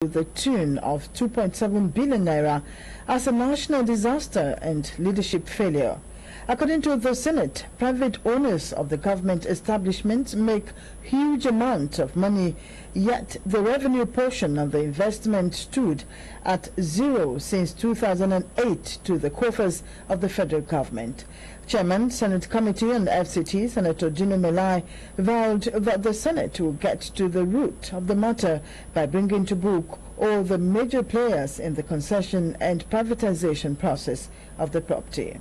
to the tune of 2.7 billion naira as a national disaster and leadership failure. According to the Senate, private owners of the government establishments make huge amounts of money, yet the revenue portion of the investment stood at zero since 2008 to the coffers of the federal government. Chairman, Senate Committee on FCT, Senator Dino Melai, vowed that the Senate will get to the root of the matter by bringing to book all the major players in the concession and privatization process of the property.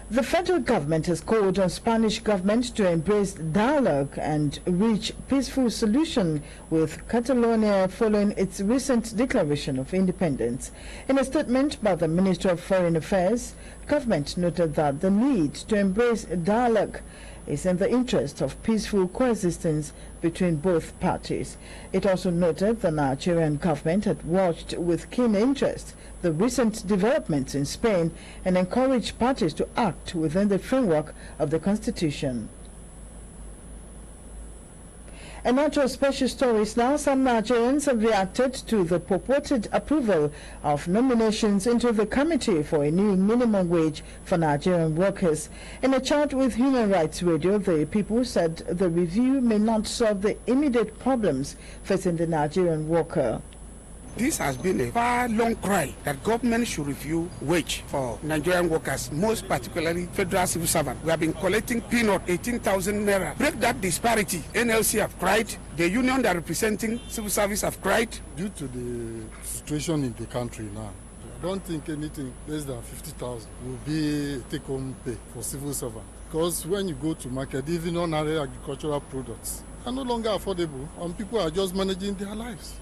The federal government has called on Spanish government to embrace dialogue and reach peaceful solution with Catalonia following its recent declaration of independence. In a statement by the Minister of Foreign Affairs, government noted that the need to embrace dialogue is in the interest of peaceful coexistence between both parties. It also noted the Nigerian government had watched with keen interest the recent developments in Spain and encouraged parties to act within the framework of the Constitution. And now to special stories now. Some Nigerians have reacted to the purported approval of nominations into the Committee for a new minimum wage for Nigerian workers. In a chat with Human Rights Radio, the people said the review may not solve the immediate problems facing the Nigerian worker. This has been a far long cry that government should review wage for Nigerian workers, most particularly federal civil servants. We have been collecting peanut, 18,000 naira. Break that disparity. NLC have cried. The union that representing civil service have cried. Due to the situation in the country now, I don't think anything less than 50,000 will be a take-home pay for civil servants. Because when you go to market, even ordinary agricultural products are no longer affordable, and people are just managing their lives.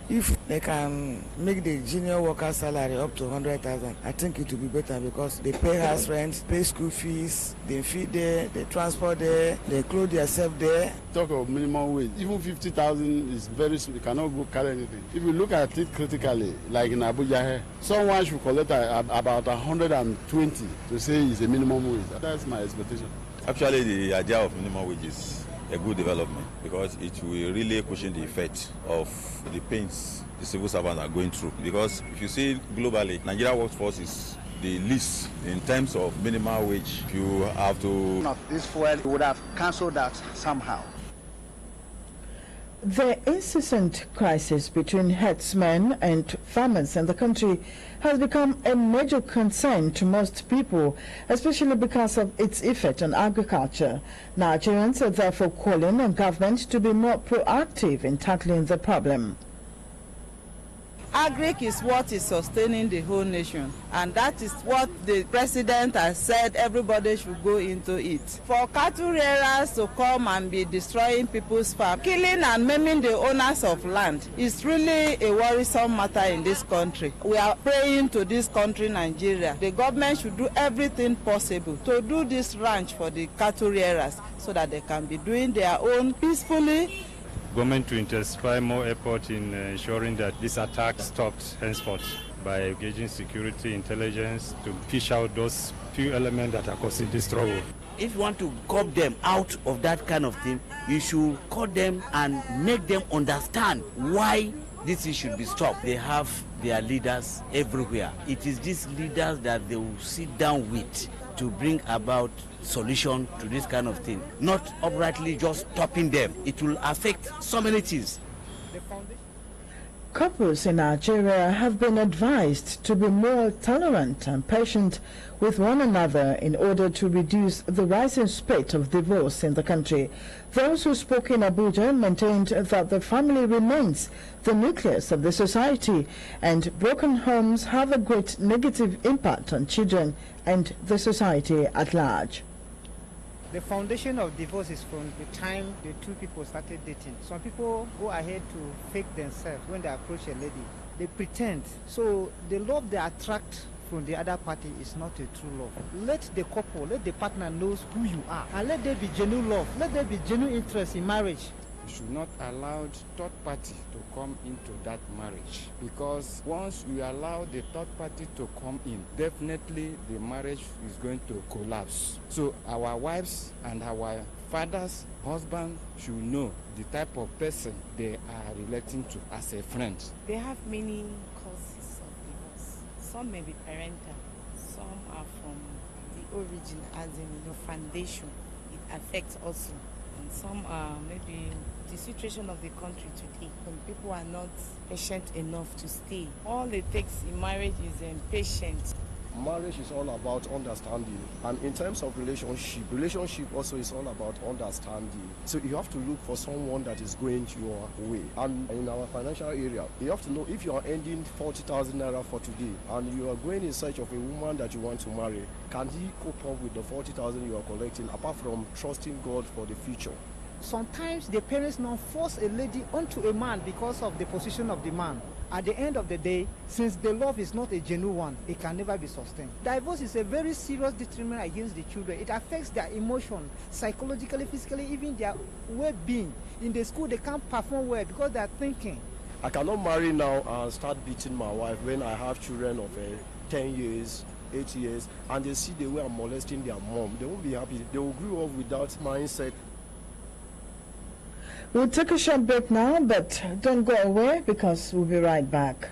If they can make the junior worker salary up to 100,000, I think it will be better because they pay house rent, pay school fees, they feed there, they transport there, they clothe themselves there. Talk of minimum wage, even 50,000 is very small, you cannot go carry anything. If you look at it critically, like in Abuja here, someone should collect about 120 to say it's a minimum wage. That's my expectation. Actually, the idea of minimum wage is a good development because it will really cushion the effect of the pains the civil servants are going through. Because if you see globally, Nigeria workforce is the least in terms of minimum wage. You have to... Not this fuel would have cancelled that somehow. The incessant crisis between herdsmen and farmers in the country has become a major concern to most people, especially because of its effect on agriculture. Nigerians are therefore calling on government to be more proactive in tackling the problem. Agric is what is sustaining the whole nation, and that is what the president has said everybody should go into it. For cattle rearers to come and be destroying people's farms, killing and maiming the owners of land is really a worrisome matter in this country. We are praying to this country, Nigeria. The government should do everything possible to do this ranch for the cattle rearers so that they can be doing their own peacefully. Government to intensify more effort in ensuring that this attack stopped henceforth by engaging security intelligence to fish out those few elements that are causing this trouble. If you want to curb them out of that kind of thing, you should call them and make them understand why this issue should be stopped. They have their leaders everywhere. It is these leaders that they will sit down with to bring about solution to this kind of thing, not uprightly just stopping them. It will affect so many things. Couples in Nigeria have been advised to be more tolerant and patient with one another in order to reduce the rising spate of divorce in the country. Those who spoke in Abuja maintained that the family remains the nucleus of the society, and broken homes have a great negative impact on children and the society at large. The foundation of divorce is from the time the two people started dating. Some people go ahead to fake themselves when they approach a lady. They pretend. So the love they attract from the other party is not a true love. Let the couple, let the partner knows who you are, and let there be genuine love. Let there be genuine interest in marriage. We should not allow the third party to come into that marriage, because once we allow the third party to come in, definitely the marriage is going to collapse. So our wives and our fathers, husband should know the type of person they are relating to as a friend. They have many causes of divorce. Some may be parental, some are from the origin, as in the foundation. It affects also. And some are maybe the situation of the country today, when people are not patient enough to stay. All it takes in marriage is patience. Marriage is all about understanding, and in terms of relationship also is all about understanding. So you have to look for someone that is going your way. And in our financial area, you have to know if you are earning 40,000 naira for today and you are going in search of a woman that you want to marry, can he cope up with the 40,000 you are collecting, apart from trusting God for the future? Sometimes the parents now force a lady onto a man because of the position of the man. At the end of the day, since the love is not a genuine one, it can never be sustained. Divorce is a very serious detriment against the children. It affects their emotion, psychologically, physically, even their well-being. In the school, they can't perform well because they are thinking. I cannot marry now and start beating my wife when I have children of 10 years, 8 years, and they see the way I'm molesting their mom. They won't be happy. They will grow up with that mindset. We'll take a short break now, but don't go away because we'll be right back.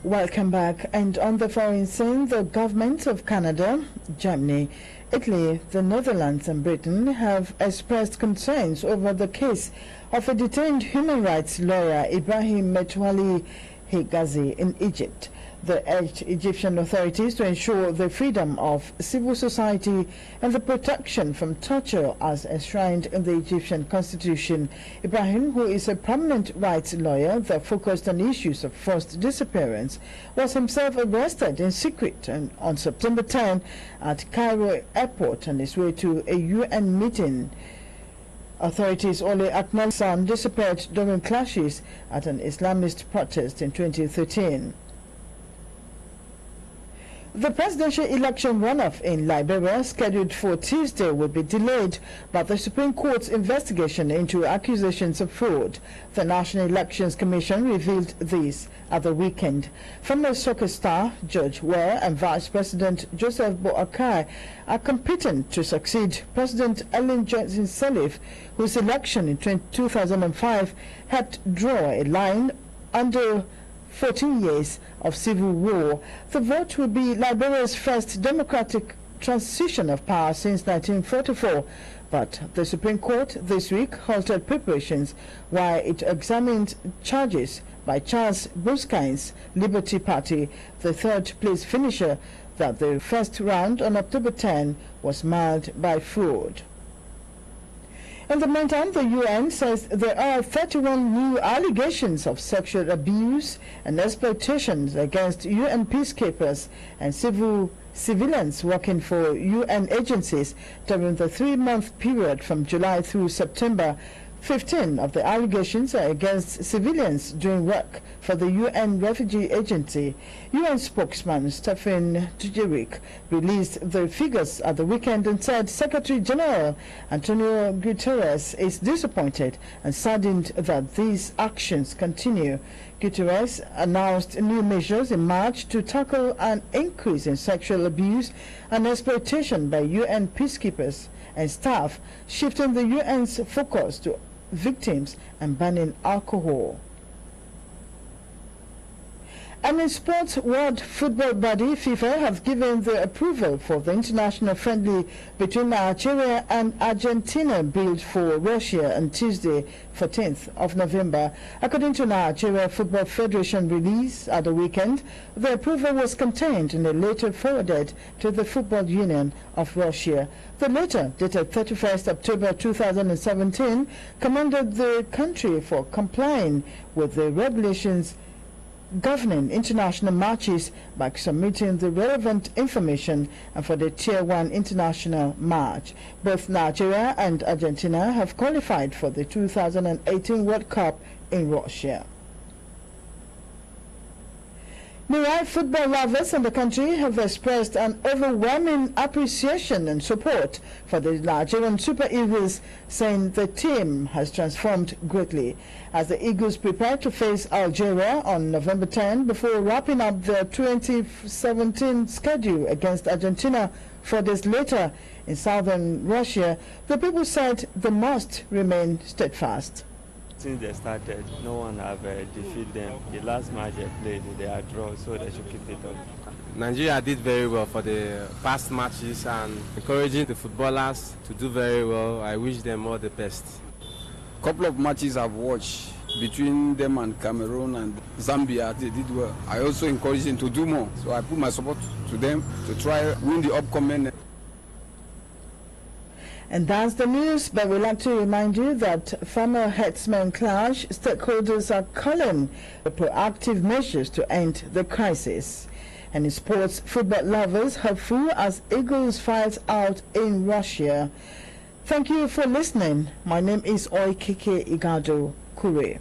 Welcome back. And on the foreign scene, the governments of Canada, Germany, Italy, the Netherlands and Britain have expressed concerns over the case of a detained human rights lawyer, Ibrahim Metwali Hegazi, in Egypt. They urged Egyptian authorities to ensure the freedom of civil society and the protection from torture as enshrined in the Egyptian constitution. Ibrahim, who is a prominent rights lawyer that focused on issues of forced disappearance, was himself arrested in secret on September 10 at Cairo airport on his way to a UN meeting. Authorities only acknowledged son disappeared during clashes at an Islamist protest in 2013. The presidential election runoff in Liberia, scheduled for Tuesday, will be delayed by the Supreme Court's investigation into accusations of fraud. The National Elections Commission revealed this at the weekend. Former soccer star George Weah and Vice President Joseph Boakai are competent to succeed President Ellen Johnson Sirleaf, whose election in 2005 helped draw a line under 14 years of civil war. The vote will be Liberia's first democratic transition of power since 1944, but the Supreme Court this week halted preparations while it examined charges by Charles Bruskine's Liberty Party, the third-place finisher, that the first round on October 10 was marred by fraud. In the meantime, the UN says there are 31 new allegations of sexual abuse and exploitation against UN peacekeepers and civilians working for UN agencies during the 3-month period from July through September. 15 of the allegations are against civilians doing work for the UN Refugee Agency. UN spokesman Stephen Dujarric released the figures at the weekend and said Secretary General Antonio Guterres is disappointed and saddened that these actions continue. Guterres announced new measures in March to tackle an increase in sexual abuse and exploitation by UN peacekeepers and staff, shifting the UN's focus to victims and banning alcohol. And in sports, World Football Body FIFA have given the approval for the international friendly between Nigeria and Argentina billed for Russia on Tuesday, 14th of November. According to Nigeria Football Federation release at the weekend, the approval was contained in a letter forwarded to the Football Union of Russia. The letter, dated 31st October 2017, commended the country for complying with the regulations governing international matches by submitting the relevant information and for the Tier 1 international match. Both Nigeria and Argentina have qualified for the 2018 World Cup in Russia. Meanwhile, football lovers in the country have expressed an overwhelming appreciation and support for the Nigerian Super Eagles, saying the team has transformed greatly. As the Eagles prepare to face Algeria on November 10 before wrapping up their 2017 schedule against Argentina 4 days later in southern Russia, the people said they must remain steadfast. Since they started, no one have defeated them. The last match they played, they are draw, so they should keep it up. Nigeria did very well for the past matches and encouraging the footballers to do very well. I wish them all the best. Couple of matches I've watched between them and Cameroon and Zambia, they did well. I also encourage them to do more, so I put my support to them to try win the upcoming. And that's the news, but we'd like to remind you that farmer herdsmen clash, stakeholders are calling for proactive measures to end the crisis. And in sports, football lovers hopeful as Eagles fight out in Russia. Thank you for listening. My name is Oikike Igado Kure.